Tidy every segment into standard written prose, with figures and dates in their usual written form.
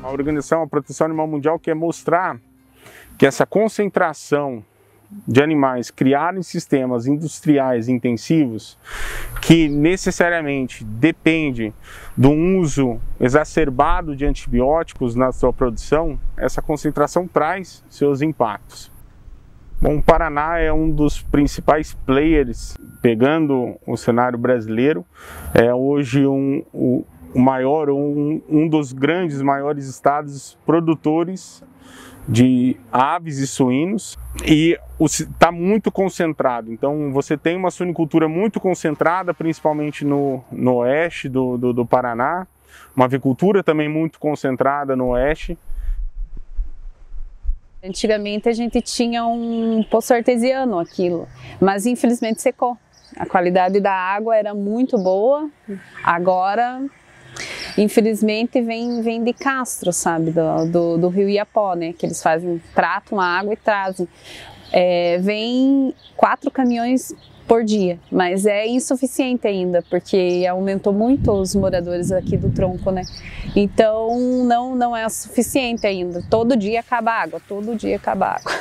A Organização, a Proteção Animal Mundial quer mostrar que essa concentração de animais criados em sistemas industriais intensivos, que necessariamente depende do uso exacerbado de antibióticos na sua produção, essa concentração traz seus impactos. Bom, o Paraná é um dos principais players, pegando o cenário brasileiro, é hoje um dos maiores estados produtores de aves e suínos, e está muito concentrado. Então você tem uma suinicultura muito concentrada, principalmente no oeste do Paraná, uma avicultura também muito concentrada no oeste. Antigamente a gente tinha um poço artesiano aquilo, mas infelizmente secou. A qualidade da água era muito boa, agora infelizmente vem de Castro, sabe, do rio Iapó, né, que eles tratam a água e trazem. Vem 4 caminhões por dia, mas é insuficiente ainda, porque aumentou muito os moradores aqui do tronco, né, então não é suficiente ainda, todo dia acaba a água, todo dia acaba a água.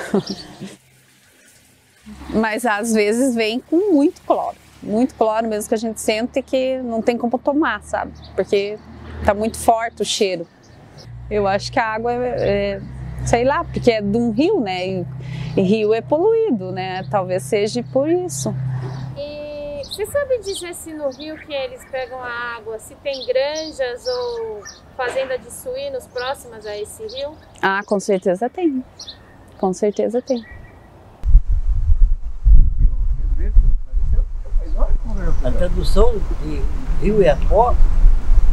Mas às vezes vem com muito cloro mesmo, que a gente sente que não tem como tomar, sabe, porque tá muito forte o cheiro. Eu acho que a água sei lá, porque é de um rio, né? E rio é poluído, né? Talvez seja por isso. E você sabe dizer se no rio que eles pegam a água, se tem granjas ou fazenda de suínos próximas a esse rio? Ah, com certeza tem. Com certeza tem. A tradução de rio Iapó,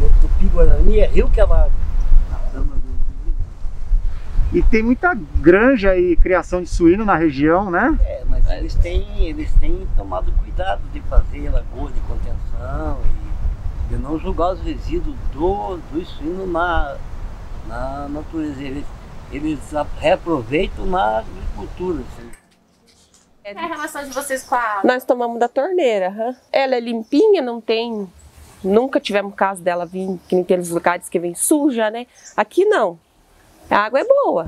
no Tupi-Guarani, é rio que é lá. E tem muita granja e criação de suíno na região, né? Mas eles têm tomado cuidado de fazer lagoa de contenção e de não jogar os resíduos dos suínos na natureza. Eles reaproveitam na agricultura. Assim. Qual é a relação de vocês com a água? Nós tomamos da torneira. Ela é limpinha, não tem... Nunca tivemos caso dela vir naqueles lugares que vem suja, né? Aqui não. A água é boa.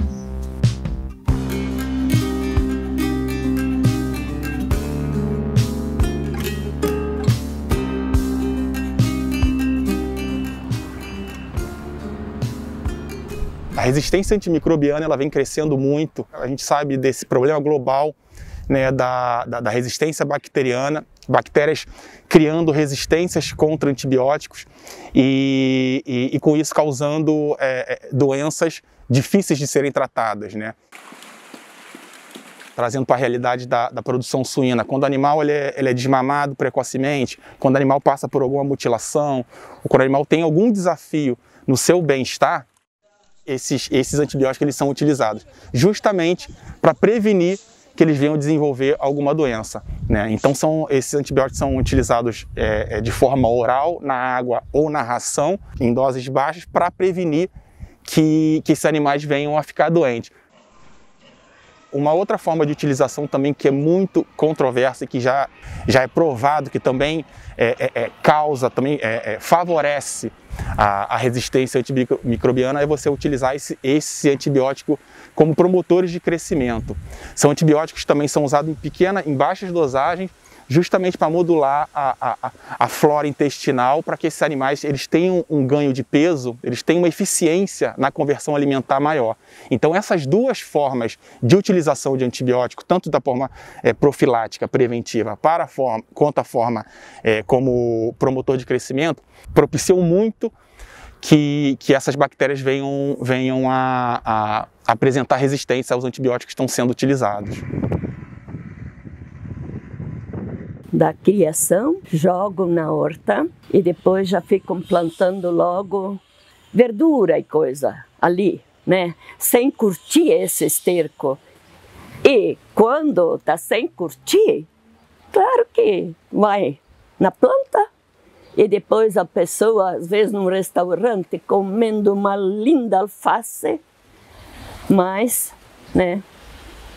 A resistência antimicrobiana ela vem crescendo muito. A gente sabe desse problema global, né, da resistência bacteriana, bactérias criando resistências contra antibióticos e com isso causando doenças difíceis de serem tratadas, né? Trazendo para a realidade da produção suína, quando o animal ele é desmamado precocemente, quando o animal passa por alguma mutilação, ou quando o animal tem algum desafio no seu bem-estar, esses antibióticos eles são utilizados justamente para prevenir que eles venham desenvolver alguma doença, né? Então esses antibióticos são utilizados de forma oral, na água ou na ração, em doses baixas, para prevenir que esses animais venham a ficar doentes. Uma outra forma de utilização também que é muito controversa e que já é provado que também favorece a resistência antimicrobiana é você utilizar esse antibiótico como promotores de crescimento. São antibióticos que também são usados em baixas dosagens, justamente para modular a flora intestinal, para que esses animais eles tenham um ganho de peso, eles tenham uma eficiência na conversão alimentar maior. Então essas duas formas de utilização de antibiótico, tanto da forma profilática, preventiva, quanto a forma como promotor de crescimento, propiciam muito que essas bactérias venham a apresentar resistência aos antibióticos que estão sendo utilizados. Da criação, jogam na horta e depois já ficam plantando logo verdura e coisa ali, né? Sem curtir esse esterco. E quando está sem curtir, claro que vai na planta e depois a pessoa, às vezes num restaurante, comendo uma linda alface, mas, né,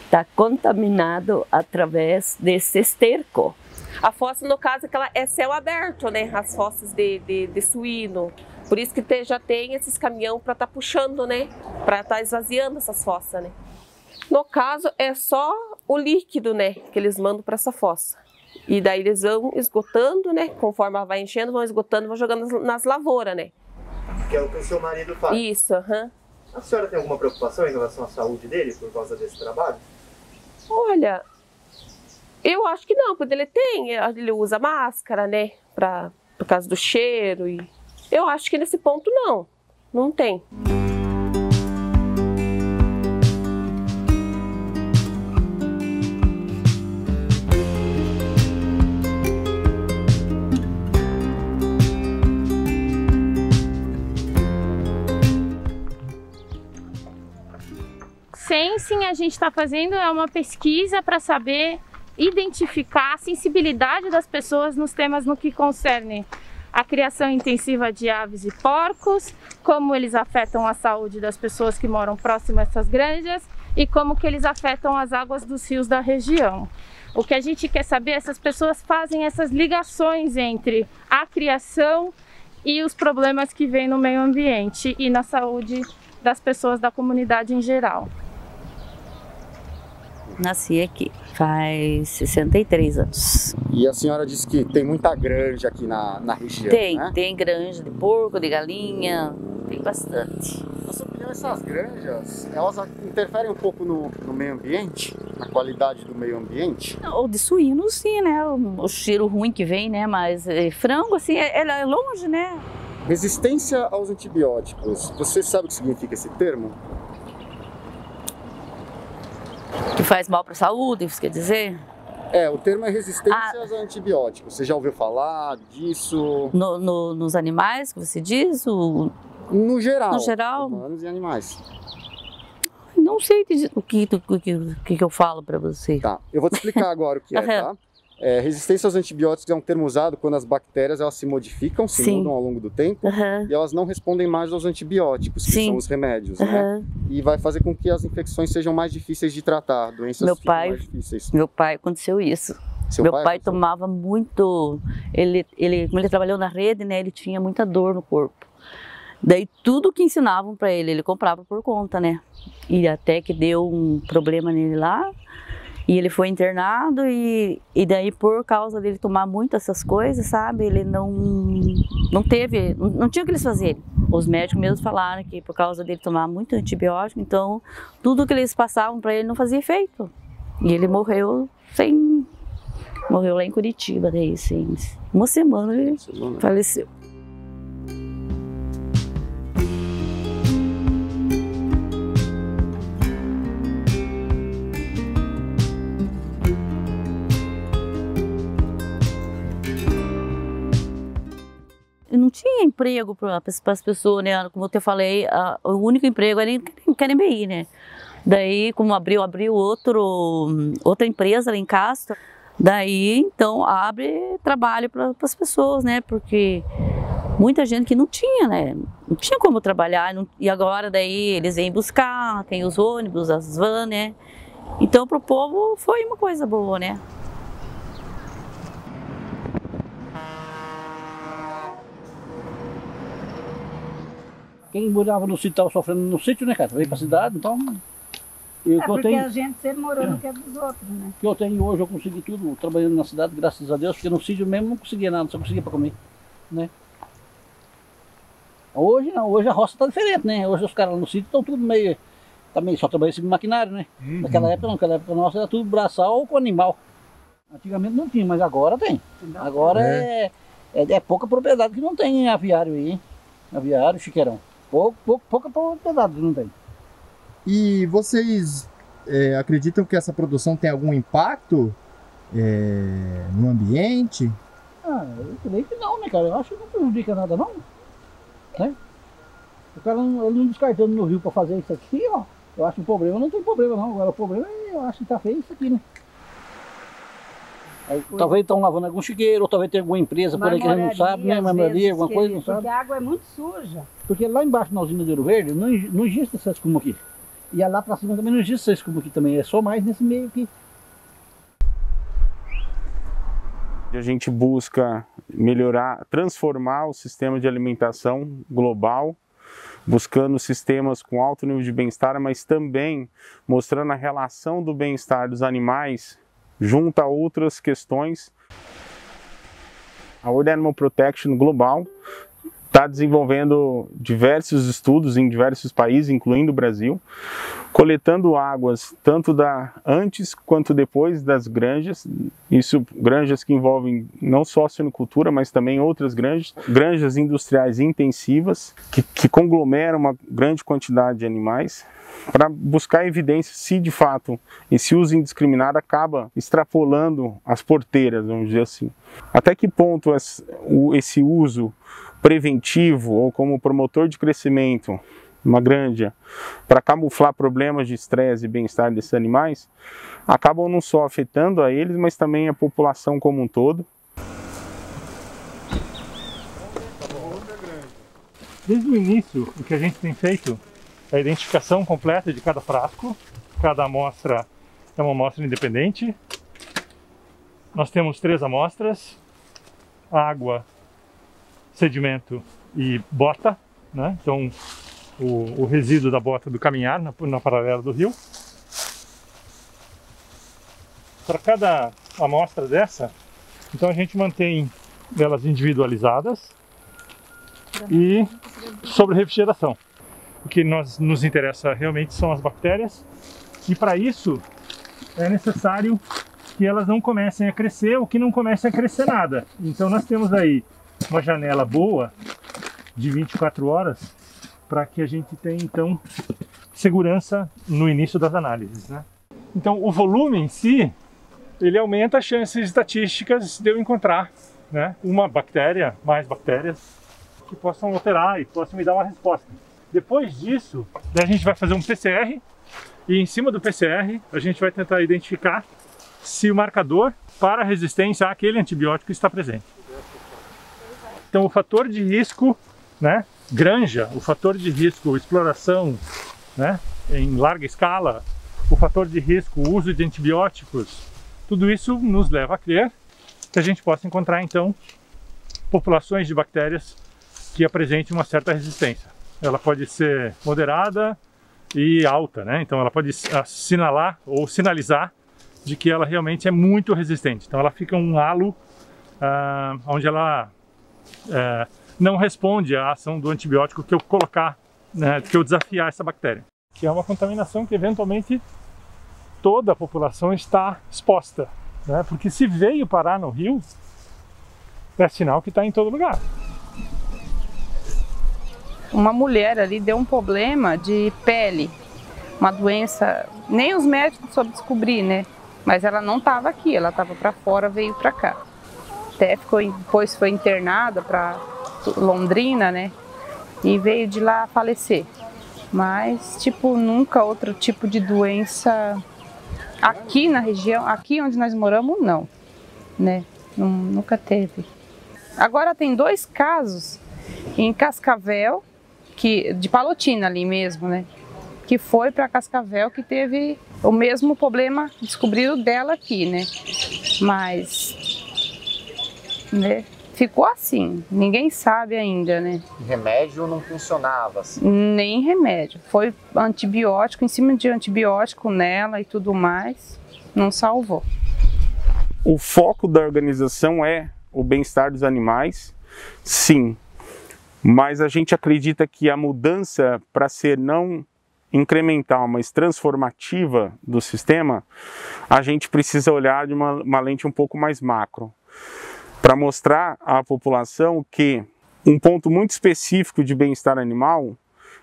está contaminado através desse esterco. A fossa, no caso, é céu aberto, né? As fossas de suíno. Por isso que já tem esses caminhão para estar puxando, né? Para estar esvaziando essas fossas, né? No caso, é só o líquido, né? Que eles mandam para essa fossa. E daí eles vão esgotando, né? Conforme ela vai enchendo, vão esgotando, vão jogando nas lavouras, né? Que é o que o seu marido faz. Isso, aham. A senhora tem alguma preocupação em relação à saúde dele por causa desse trabalho? Olha, eu acho que não, porque ele usa máscara, né? Por causa do cheiro. E eu acho que nesse ponto não tem. Sensing a gente está fazendo é uma pesquisa para saber identificar a sensibilidade das pessoas nos temas no que concerne a criação intensiva de aves e porcos, como eles afetam a saúde das pessoas que moram próximo a essas granjas e como que eles afetam as águas dos rios da região. O que a gente quer saber é se as pessoas fazem essas ligações entre a criação e os problemas que vêm no meio ambiente e na saúde das pessoas da comunidade em geral. Nasci aqui, faz 63 anos. E a senhora disse que tem muita granja aqui na região, né? Tem granja de porco, de galinha, tem bastante. Na sua opinião, essas granjas, elas interferem um pouco no meio ambiente? Na qualidade do meio ambiente? Ou de suíno, sim, né? O cheiro ruim que vem, né? Mas frango, assim, é longe, né? Resistência aos antibióticos. Você sabe o que significa esse termo? Que faz mal para a saúde, isso quer dizer? O termo é resistência aos antibióticos. Você já ouviu falar disso? Nos animais, que você diz? No geral. No geral? Humanos e animais. Não sei o que eu falo para você. Tá, eu vou te explicar agora o que é, tá? Resistência aos antibióticos é um termo usado quando as bactérias elas se modificam, se mudam ao longo do tempo e elas não respondem mais aos antibióticos, que são os remédios, né? E vai fazer com que as infecções sejam mais difíceis de tratar, doenças mais difíceis. Meu pai aconteceu isso. Meu pai tomava muito, como ele trabalhou na rede, né, ele tinha muita dor no corpo. Daí tudo que ensinavam para ele comprava por conta, né? E até que deu um problema nele lá. E ele foi internado e daí por causa dele tomar muito essas coisas, sabe? Ele não tinha o que eles fazerem. Os médicos mesmo falaram que por causa dele tomar muito antibiótico, então tudo que eles passavam para ele não fazia efeito. E ele morreu lá em Curitiba, daí sim. Uma semana ele faleceu. Não tinha emprego para as pessoas, né? Como eu te falei, o único emprego era em Canimbi, né? Daí, como abriu outra empresa lá em Castro, daí, então, abre trabalho para as pessoas, né? Porque muita gente que não tinha, né? Não tinha como trabalhar, e agora daí eles vêm buscar, tem os ônibus, as vans, né? Então, para o povo foi uma coisa boa, né? Quem morava no sítio estava sofrendo no sítio, né, cara? Veio para a cidade, então... porque a gente sempre morou no que é dos outros, né? O que eu tenho hoje, eu consegui tudo, trabalhando na cidade, graças a Deus, porque no sítio mesmo não conseguia nada, só conseguia para comer, né? Hoje não, hoje a roça está diferente, né? Hoje os caras no sítio estão tudo meio... Também só trabalhando com maquinário, né? Naquela época não, naquela época nossa era tudo braçal com animal. Antigamente não tinha, mas agora tem. Agora é pouca propriedade que não tem aviário aí, hein? Aviário, chiqueirão. Pouca propriedade que não tem. E vocês acreditam que essa produção tem algum impacto no ambiente? Eu creio que não, né, cara? Eu acho que não prejudica nada, não. Né? O cara ele não descartando no rio para fazer isso aqui, ó. Eu acho que o problema não tem problema, não. Agora o problema eu acho que tá feio isso aqui, né? Talvez estão lavando algum chiqueiro, ou talvez tenha alguma empresa por aí que a gente não sabe, né? Marmoraria, alguma coisa, não sabe. Porque a água é muito suja. Porque lá embaixo na usina de Ouro Verde não existe essa escuma aqui. E lá pra cima também não existe essa escuma aqui também, é só mais nesse meio aqui. A gente busca melhorar, transformar o sistema de alimentação global, buscando sistemas com alto nível de bem-estar, mas também mostrando a relação do bem-estar dos animais junto a outras questões. A World Animal Protection Global está desenvolvendo diversos estudos em diversos países, incluindo o Brasil, coletando águas tanto antes quanto depois das granjas, isso granjas que envolvem não só a suinocultura, mas também outras granjas industriais intensivas, que conglomeram uma grande quantidade de animais, para buscar evidência se de fato esse uso indiscriminado acaba extrapolando as porteiras, vamos dizer assim. Até que ponto esse uso preventivo ou como promotor de crescimento, uma granja, para camuflar problemas de estresse e bem-estar desses animais, acabam não só afetando a eles, mas também a população como um todo. Desde o início, o que a gente tem feito é a identificação completa de cada frasco. Cada amostra é uma amostra independente. Nós temos 3 amostras: água, sedimento e bota, né? Então o resíduo da bota do caminhar na paralela do rio. Para cada amostra dessa, então a gente mantém elas individualizadas e sobre refrigeração. O que nos interessa realmente são as bactérias, e para isso é necessário que elas não comecem a crescer ou que não comecem a crescer nada. Então nós temos aí uma janela boa de 24 horas para que a gente tenha então segurança no início das análises, né? Então o volume em si, ele aumenta as chances estatísticas de eu encontrar, né, uma bactéria, mais bactérias que possam alterar e possam me dar uma resposta. Depois disso, a gente vai fazer um PCR e em cima do PCR a gente vai tentar identificar se o marcador para a resistência àquele antibiótico está presente. Então o fator de risco, né, granja, o fator de risco exploração, né, em larga escala, o fator de risco uso de antibióticos, tudo isso nos leva a crer que a gente possa encontrar então populações de bactérias que apresentem uma certa resistência. Ela pode ser moderada e alta, né? Então ela pode assinalar ou sinalizar de que ela realmente é muito resistente. Então ela fica um halo onde ela não responde à ação do antibiótico que eu colocar, né, que eu desafiar essa bactéria. Que é uma contaminação que eventualmente toda a população está exposta, né? Porque se veio parar no rio, é sinal que está em todo lugar. Uma mulher ali deu um problema de pele, uma doença, nem os médicos soube descobrir, né? Mas ela não estava aqui, ela estava para fora, veio para cá. Até depois foi internada para Londrina, né? E veio de lá a falecer. Mas, tipo, nunca outro tipo de doença aqui na região, aqui onde nós moramos, não, né? Nunca teve. Agora tem 2 casos em Cascavel, de Palotina ali mesmo, né? Que foi para Cascavel, que teve o mesmo problema descobrido dela aqui, né? Mas, né, ficou assim, ninguém sabe ainda, né? Remédio não funcionava assim? Nem remédio, foi antibiótico, em cima de antibiótico nela e tudo mais, não salvou. O foco da organização é o bem-estar dos animais, sim. Mas a gente acredita que a mudança, para ser não incremental, mas transformativa do sistema, a gente precisa olhar de uma lente um pouco mais macro, para mostrar à população que um ponto muito específico de bem-estar animal,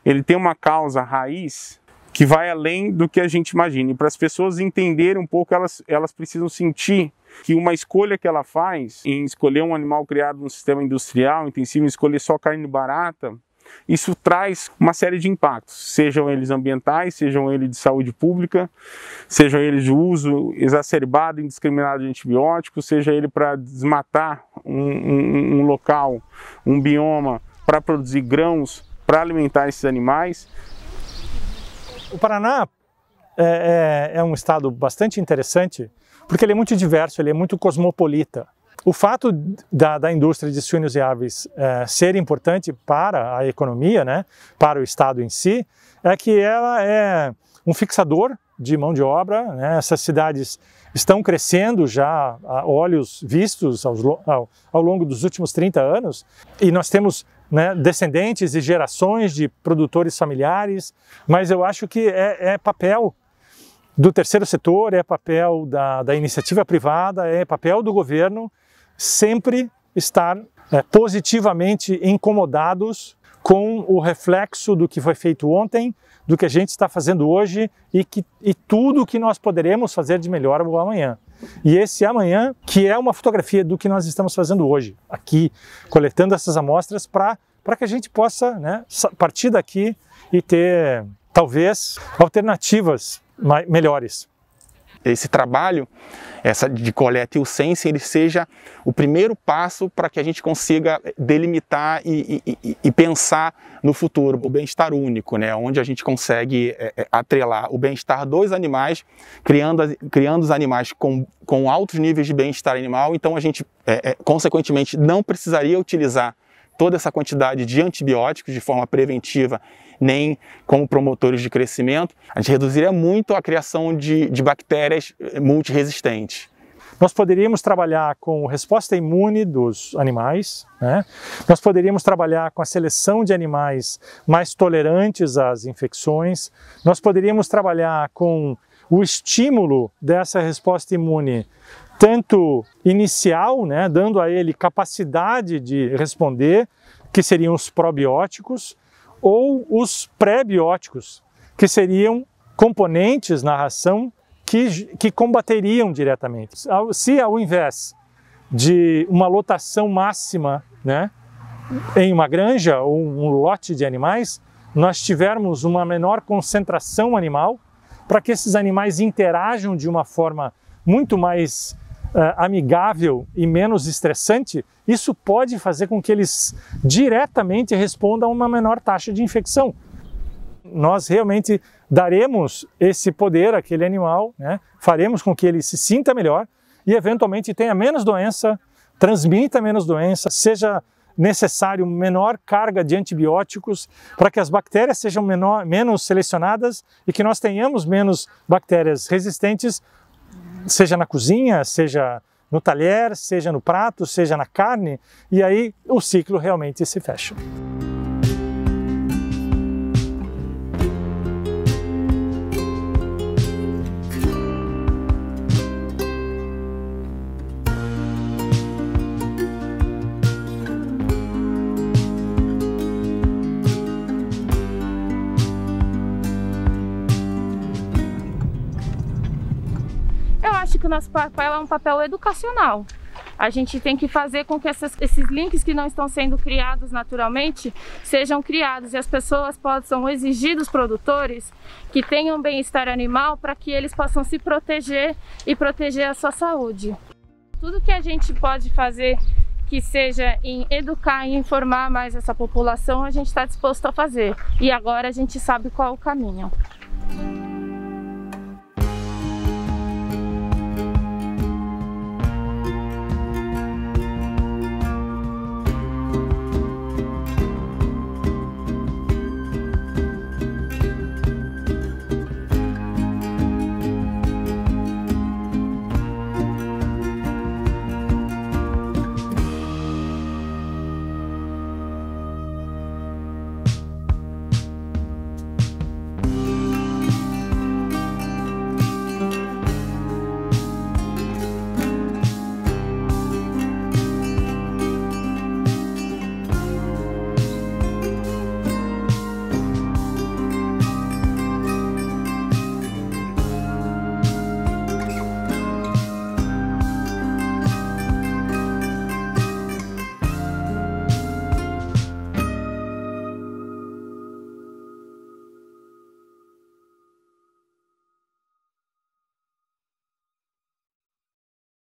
ele tem uma causa raiz que vai além do que a gente imagina. E para as pessoas entenderem um pouco, elas precisam sentir que uma escolha que ela faz em escolher um animal criado num sistema industrial intensivo, em escolher só carne barata, isso traz uma série de impactos, sejam eles ambientais, sejam eles de saúde pública, sejam eles de uso exacerbado e indiscriminado de antibióticos, seja ele para desmatar um local, um bioma, para produzir grãos, para alimentar esses animais. O Paraná é um estado bastante interessante, porque ele é muito diverso, ele é muito cosmopolita. O fato da indústria de suínos e aves ser importante para a economia, né, para o Estado em si, é que ela é um fixador de mão de obra, né? Essas cidades estão crescendo já a olhos vistos ao longo dos últimos 30 anos e nós temos, né, descendentes e gerações de produtores familiares, mas eu acho que é papel do terceiro setor, é papel da iniciativa privada, é papel do governo sempre estar positivamente incomodados com o reflexo do que foi feito ontem, do que a gente está fazendo hoje e tudo o que nós poderemos fazer de melhor amanhã. E esse amanhã, que é uma fotografia do que nós estamos fazendo hoje, aqui, coletando essas amostras para que a gente possa, né, partir daqui e ter, talvez, alternativas melhores. Esse trabalho de coleta e ciência, ele seja o primeiro passo para que a gente consiga delimitar e pensar no futuro o bem-estar único, né? Onde a gente consegue atrelar o bem-estar dos animais, criando os animais com altos níveis de bem-estar animal. Então a gente, consequentemente, não precisaria utilizar toda essa quantidade de antibióticos de forma preventiva, nem como promotores de crescimento. A gente reduziria muito a criação de bactérias multiresistentes. Nós poderíamos trabalhar com resposta imune dos animais, né? Nós poderíamos trabalhar com a seleção de animais mais tolerantes às infecções, nós poderíamos trabalhar com o estímulo dessa resposta imune, tanto inicial, né, dando a ele capacidade de responder, que seriam os probióticos, ou os pré-bióticos, que seriam componentes na ração que combateriam diretamente. Se ao invés de uma lotação máxima, né, em uma granja ou um lote de animais, nós tivermos uma menor concentração animal, para que esses animais interajam de uma forma muito mais amigável e menos estressante, isso pode fazer com que eles diretamente respondam a uma menor taxa de infecção. Nós realmente daremos esse poder àquele animal, né? Faremos com que ele se sinta melhor e eventualmente tenha menos doença, transmita menos doença, seja necessário menor carga de antibióticos para que as bactérias sejam menos selecionadas e que nós tenhamos menos bactérias resistentes, seja na cozinha, seja no talher, seja no prato, seja na carne, e aí o ciclo realmente se fecha. Acho que o nosso papel é um papel educacional. A gente tem que fazer com que esses links que não estão sendo criados naturalmente sejam criados e as pessoas possam exigir dos produtores que tenham bem-estar animal para que eles possam se proteger e proteger a sua saúde. Tudo que a gente pode fazer que seja em educar e informar mais essa população, a gente está disposto a fazer. E agora a gente sabe qual é o caminho.